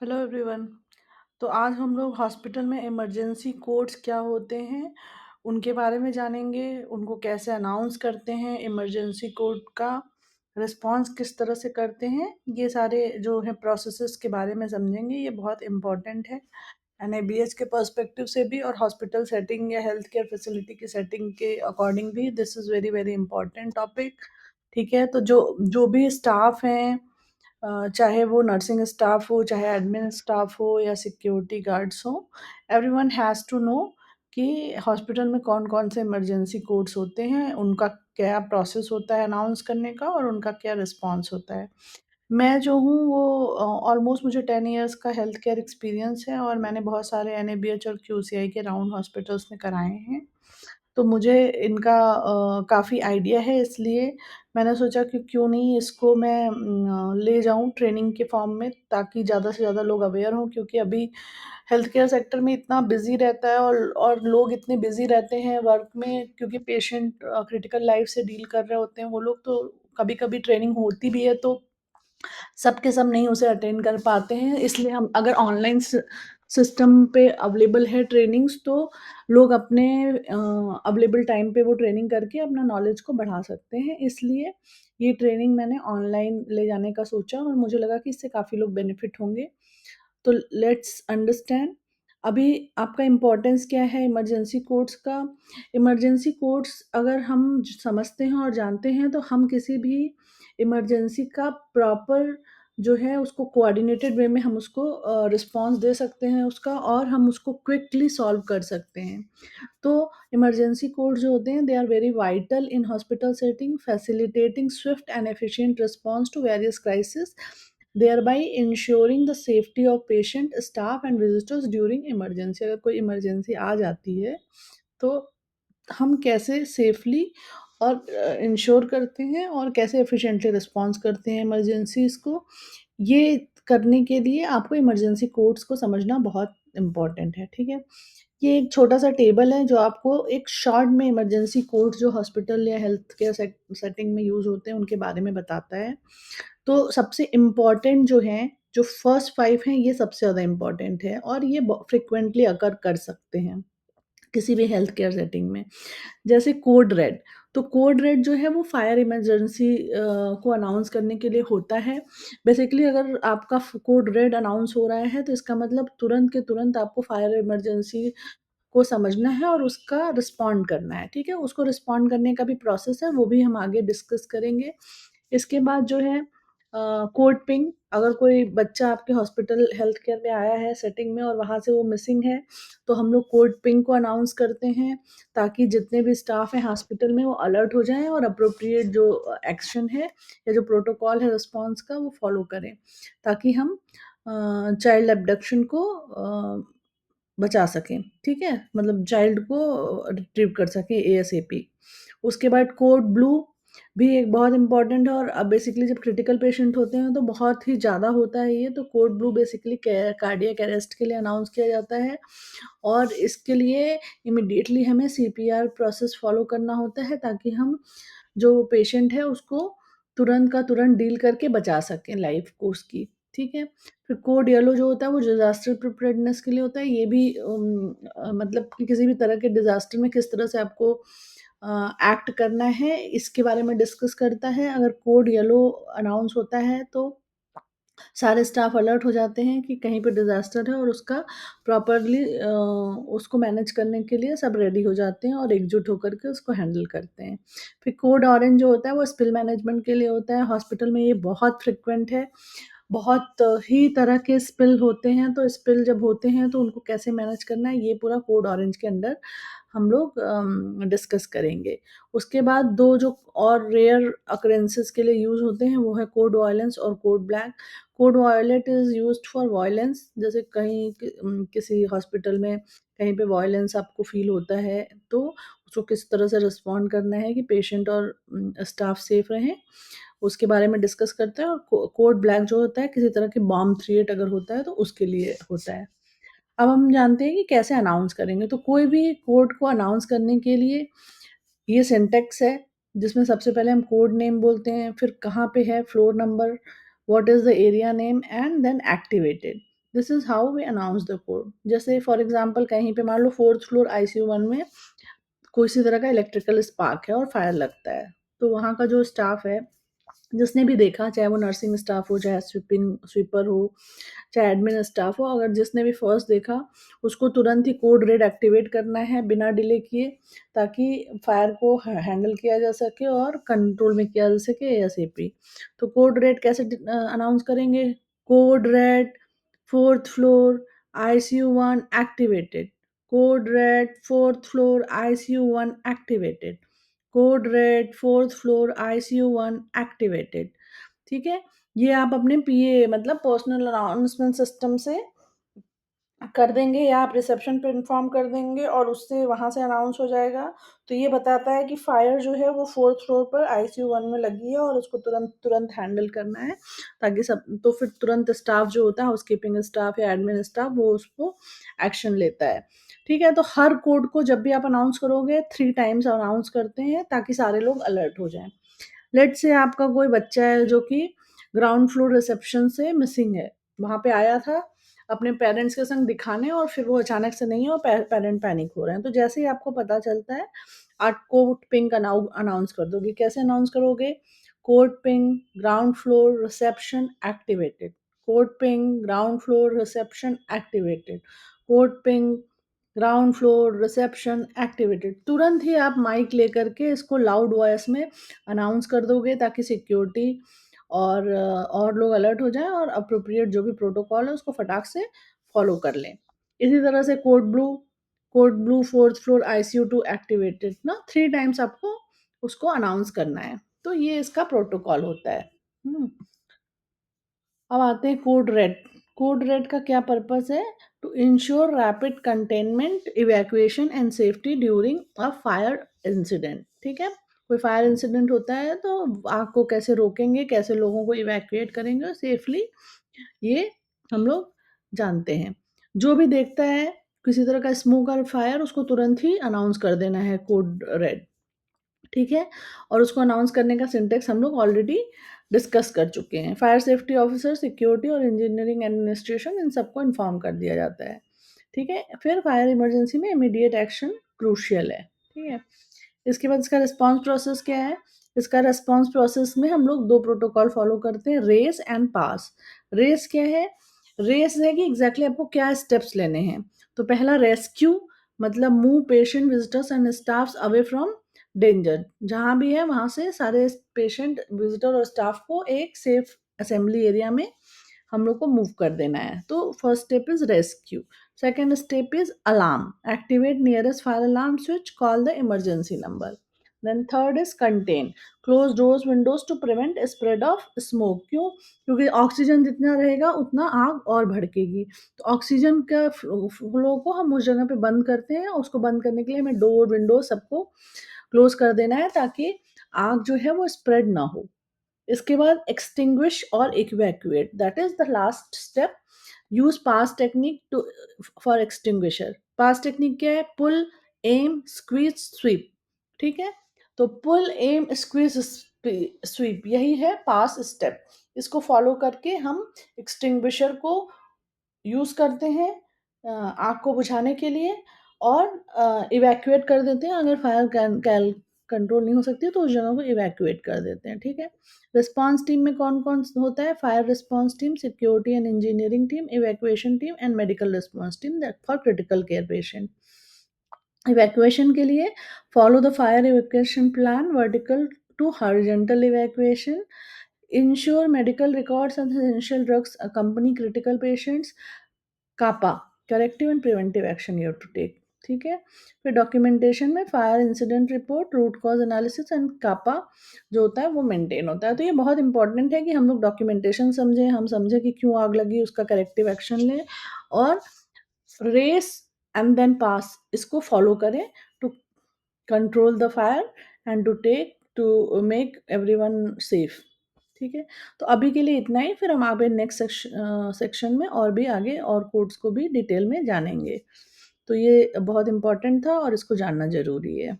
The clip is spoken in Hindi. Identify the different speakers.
Speaker 1: Hello everyone. तो आज हम लोग हॉस्पिटल में इमरजेंसी कोड्स क्या होते हैं उनके बारे में जानेंगे। उनको कैसे अनाउंस करते हैं, इमरजेंसी कोड का रिस्पांस किस तरह से करते हैं, ये सारे जो है प्रोसेसेस के बारे में समझेंगे। ये बहुत इम्पोर्टेंट है एनएबीएच के पर्सपेक्टिव से भी और हॉस्पिटल सेटिंग या हेल्थ केयर फैसिलिटी की सेटिंग के अकॉर्डिंग भी। This is very very important topic. ठीक है, तो जो जो भी स्टाफ हैं, चाहे वो नर्सिंग स्टाफ हो, चाहे एडमिन स्टाफ हो या सिक्योरिटी गार्ड्स हो, एवरीवन हैज़ टू नो कि हॉस्पिटल में कौन कौन से इमरजेंसी कोड्स होते हैं, उनका क्या प्रोसेस होता है अनाउंस करने का और उनका क्या रिस्पॉन्स होता है। मैं जो हूँ वो ऑलमोस्ट मुझे 10 इयर्स का हेल्थ केयर एक्सपीरियंस है और मैंने बहुत सारे एनएबीएच और क्यूसीआई के राउंड हॉस्पिटल्स में कराए हैं। तो मुझे इनका काफ़ी आइडिया है, इसलिए मैंने सोचा कि क्यों नहीं इसको मैं ले जाऊँ ट्रेनिंग के फॉर्म में, ताकि ज़्यादा से ज़्यादा लोग अवेयर हों। क्योंकि अभी हेल्थ केयर सेक्टर में इतना बिज़ी रहता है और लोग इतने बिज़ी रहते हैं वर्क में, क्योंकि पेशेंट क्रिटिकल लाइफ़ से डील कर रहे होते हैं वो लोग। तो कभी-कभी ट्रेनिंग होती भी है तो सब के सब नहीं उसे अटेंड कर पाते हैं। इसलिए हम अगर ऑनलाइन सिस्टम पे अवेलेबल है ट्रेनिंग्स, तो लोग अपने अवेलेबल टाइम पे वो ट्रेनिंग करके अपना नॉलेज को बढ़ा सकते हैं। इसलिए ये ट्रेनिंग मैंने ऑनलाइन ले जाने का सोचा और मुझे लगा कि इससे काफ़ी लोग बेनिफिट होंगे। तो लेट्स अंडरस्टैंड अभी आपका इम्पोर्टेंस क्या है इमरजेंसी कोड्स का। इमरजेंसी कोड्स अगर हम समझते हैं और जानते हैं, तो हम किसी भी इमरजेंसी का प्रॉपर जो है उसको कोऑर्डिनेटेड वे में हम उसको रिस्पॉन्स दे सकते हैं उसका, और हम उसको क्विकली सॉल्व कर सकते हैं। तो इमरजेंसी कोड जो होते हैं, they are very vital in hospital setting, facilitating swift and efficient response to various crisis, thereby ensuring the safety of patient, staff and visitors during emergency। अगर कोई इमरजेंसी आ जाती है तो हम कैसे सेफली और इंश्योर करते हैं और कैसे एफिशिएंटली रिस्पॉन्स करते हैं इमरजेंसीज को, ये करने के लिए आपको इमरजेंसी कोड्स को समझना बहुत इम्पॉर्टेंट है। ठीक है, ये एक छोटा सा टेबल है जो आपको एक शॉर्ट में इमरजेंसी कोड्स जो हॉस्पिटल या हेल्थ केयर सेटिंग में यूज़ होते हैं उनके बारे में बताता है। तो सबसे इम्पॉर्टेंट जो हैं, जो फर्स्ट 5 हैं, ये सबसे ज़्यादा इम्पॉर्टेंट है और ये फ्रिक्वेंटली अकर कर सकते हैं किसी भी हेल्थ केयर सेटिंग में। जैसे कोड रेड, तो कोड रेड जो है वो फायर इमरजेंसी को अनाउंस करने के लिए होता है। बेसिकली अगर आपका कोड रेड अनाउंस हो रहा है तो इसका मतलब तुरंत के तुरंत आपको फायर इमरजेंसी को समझना है और उसका रिस्पॉन्ड करना है। ठीक है, उसको रिस्पॉन्ड करने का भी प्रोसेस है, वो भी हम आगे डिस्कस करेंगे। इसके बाद जो है कोड पिंग, अगर कोई बच्चा आपके हॉस्पिटल हेल्थ केयर में आया है सेटिंग में और वहाँ से वो मिसिंग है, तो हम लोग कोड पिंग को अनाउंस करते हैं, ताकि जितने भी स्टाफ हैं हॉस्पिटल में वो अलर्ट हो जाएँ और अप्रोप्रिएट जो एक्शन है या जो प्रोटोकॉल है रिस्पॉन्स का वो फॉलो करें, ताकि हम चाइल्ड अबडक्शन को बचा सकें। ठीक है, मतलब चाइल्ड को रिट्रीव कर सकें एएसएपी। उसके बाद कोड ब्लू भी एक बहुत इम्पोर्टेंट है, और अब बेसिकली जब क्रिटिकल पेशेंट होते हैं तो बहुत ही ज़्यादा होता है ये, तो code blue basically cardiac arrest के लिए अनाउंस किया जाता है और इसके लिए इमीडिएटली हमें सीपीआर प्रोसेस फॉलो करना होता है, ताकि हम जो पेशेंट है उसको तुरंत का तुरंत डील करके बचा सकें लाइफ को उसकी। ठीक है, फिर कोड येलो जो होता है वो डिज़ास्टर प्रिपेयर्डनेस के लिए होता है। ये भी मतलब कि किसी भी तरह के डिज़ास्टर में किस तरह से आपको एक्ट करना है, इसके बारे में डिस्कस करता है। अगर कोड येलो अनाउंस होता है तो सारे स्टाफ अलर्ट हो जाते हैं कि कहीं पे डिज़ास्टर है और उसका प्रॉपरली उसको मैनेज करने के लिए सब रेडी हो जाते हैं और एकजुट होकर के उसको हैंडल करते हैं। फिर कोड ऑरेंज जो होता है वो स्पिल मैनेजमेंट के लिए होता है। हॉस्पिटल में ये बहुत फ्रीक्वेंट है, बहुत ही तरह के स्पिल होते हैं, तो स्पिल जब होते हैं तो उनको कैसे मैनेज करना है, ये पूरा कोड ऑरेंज के अंडर हम लोग डिस्कस करेंगे। उसके बाद 2 जो और रेयर ऑकरेंसेस के लिए यूज़ होते हैं वो है कोड वायलेंस और code black. Code violet is used for violence, जैसे कहीं किसी हॉस्पिटल में कहीं पे वायलेंस आपको फ़ील होता है, तो उसको किस तरह से रिस्पॉन्ड करना है कि पेशेंट और स्टाफ सेफ रहें, उसके बारे में डिस्कस करते हैं। और कोड ब्लैक जो होता है किसी तरह की बॉम्ब थ्रेट अगर होता है तो उसके लिए होता है। अब हम जानते हैं कि कैसे अनाउंस करेंगे, तो कोई भी कोड को अनाउंस करने के लिए ये सिंटैक्स है, जिसमें सबसे पहले हम कोड नेम बोलते हैं, फिर कहाँ पे है, floor number, what is the area name and then activated. This is how we announce the code. जैसे फॉर एग्ज़ाम्पल कहीं पे मान लो 4th फ्लोर आईसीयू 1 में किसी तरह का इलेक्ट्रिकल स्पार्क है और फायर लगता है, तो वहाँ का जो स्टाफ है, जिसने भी देखा, चाहे वो नर्सिंग स्टाफ हो, चाहे स्वीपर हो, चाहे एडमिन स्टाफ हो, अगर जिसने भी फर्स्ट देखा, उसको तुरंत ही कोड रेड एक्टिवेट करना है बिना डिले किए, ताकि फायर को हैंडल किया जा सके और कंट्रोल में किया जा सके एएसएपी। तो कोड रेड कैसे अनाउंस करेंगे? Code red 4th floor ICU 1 activated. Code red 4th floor ICU 1 activated. Code red 4th floor ICU 1 activated. ठीक है? ये आप अपने पीए मतलब पर्सनल अनाउंसमेंट सिस्टम से कर देंगे या आप रिसेप्शन पे इन्फॉर्म कर देंगे और उससे वहाँ से अनाउंस हो जाएगा। तो ये बताता है कि फायर जो है वो 4th फ्लोर पर आईसीयू 1 में लगी है और उसको तुरंत हैंडल करना है, ताकि सब तो फिर तुरंत स्टाफ जो होता है, हाउसकीपिंग स्टाफ या एडमिन स्टाफ, वो उसको एक्शन लेता है। ठीक है? तो हर कोड को जब भी आप अनाउंस करोगे 3 टाइम्स अनाउंस करते हैं, ताकि सारे लोग अलर्ट हो जाएँ। लेट्स से आपका कोई बच्चा है जो कि ग्राउंड फ्लोर रिसेप्शन से मिसिंग है, वहाँ पे आया था अपने पेरेंट्स के संग दिखाने और फिर वो अचानक से नहीं है और पेरेंट पैनिक हो रहे हैं। तो जैसे ही आपको पता चलता है, आप कोड पिंग अनाउंस कर दोगे। कैसे अनाउंस करोगे? Code ping ground floor reception activated. Code ping ground floor reception activated. Code ping ground floor reception activated. तुरंत ही आप माइक लेकर के इसको लाउड वॉइस में अनाउंस कर दोगे, ताकि सिक्योरिटी और लोग अलर्ट हो जाएँ और अप्रोप्रिएट जो भी प्रोटोकॉल है उसको फटाक से फॉलो कर लें। इसी तरह से code blue 4th floor ICU 2 activated ना 3 टाइम्स आपको उसको अनाउंस करना है। तो ये इसका प्रोटोकॉल होता है। हुँ। अब आते हैं कोड रेड। कोड रेड का क्या पर्पस है? To ensure rapid containment, evacuation and safety during a fire incident. ठीक है? कोई फायर इंसिडेंट होता है तो आग को कैसे रोकेंगे, कैसे लोगों को इवैक्यूएट करेंगे सेफली, ये हम लोग जानते हैं। जो भी देखता है किसी तरह का स्मोक और फायर, उसको तुरंत ही अनाउंस कर देना है कोड रेड। ठीक है? और उसको अनाउंस करने का सिंटेक्स हम लोग ऑलरेडी डिस्कस कर चुके हैं। फायर सेफ्टी ऑफिसर, सिक्योरिटी और इंजीनियरिंग एडमिनिस्ट्रेशन, इन सबको इन्फॉर्म कर दिया जाता है। ठीक है? फिर फायर इमरजेंसी में इमीडिएट एक्शन क्रूशियल है। ठीक है? इसके बाद इसका रिस्पॉन्स प्रोसेस क्या है? इसका रिस्पॉन्स प्रोसेस में हम लोग 2 प्रोटोकॉल फॉलो करते हैं, रेस एंड पास। रेस क्या है? रेस है कि एग्ज़ैक्टली आपको क्या स्टेप्स लेने हैं। तो पहला रेस्क्यू, मतलब move patient, visitors and staffs away from danger. जहाँ भी है वहाँ से सारे पेशेंट, विजिटर और स्टाफ को एक सेफ असेंबली एरिया में हम लोग को मूव कर देना है। तो first step is rescue. Second step is alarm. Activate nearest fire alarm switch, call the emergency number. Then third is contain. Close doors, windows to prevent spread of smoke. क्यों? क्योंकि ऑक्सीजन जितना रहेगा उतना आग और भड़केगी। तो ऑक्सीजन का फ्लो को हम उस जगह पे बंद करते हैं। उसको बंद करने के लिए हमें डोर, विंडो सबको क्लोज कर देना है, ताकि आग जो है वो स्प्रेड ना हो। इसके बाद एक्सटिंग्विश और evacuate, that is the last step. Use PASS technique to for extinguisher. PASS technique क्या है? Pull, aim, squeeze, sweep. ठीक है? तो पुल, एम, स्क्वीज, स्वीप, यही है पास स्टेप। इसको फॉलो करके हम एक्सटिंग्विशर को यूज़ करते हैं आग को बुझाने के लिए, और इवैक्यूएट कर देते हैं। अगर फायर कंट्रोल नहीं हो सकती तो उस जगह को इवैक्यूएट कर देते हैं। ठीक है? रिस्पॉन्स टीम में कौन-कौन होता है? Fire response team, security and engineering team, evacuation team and medical response team that for critical care patient. Evacuation के लिए follow the fire evacuation plan vertical to horizontal evacuation, ensure medical records and essential drugs accompany critical patients, CAPA, corrective and preventive action you have to take. ठीक है? फिर डॉक्यूमेंटेशन में fire incident report, root cause analysis and CAPA जो होता है वो मेंटेन होता है। तो ये बहुत इंपॉर्टेंट है कि हम लोग डॉक्यूमेंटेशन समझें, हम समझें कि क्यों आग लगी, उसका करेक्टिव एक्शन लें, और रेस एंड देन पास इसको फॉलो करें to control the fire and to make everyone safe. ठीक है? तो अभी के लिए इतना ही, फिर हम आगे नेक्स्ट सेक्शन में और भी आगे और कोड्स को भी डिटेल में जानेंगे। तो ये बहुत इम्पोर्टेंट था और इसको जानना ज़रूरी है।